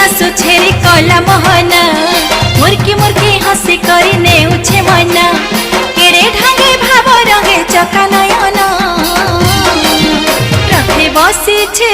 आसु छेरी कला मोहना मुर्की मुर्की हसी करी नेउछे मना केड़े ढांगे भाव रंगे चका नयना रथे बसी छे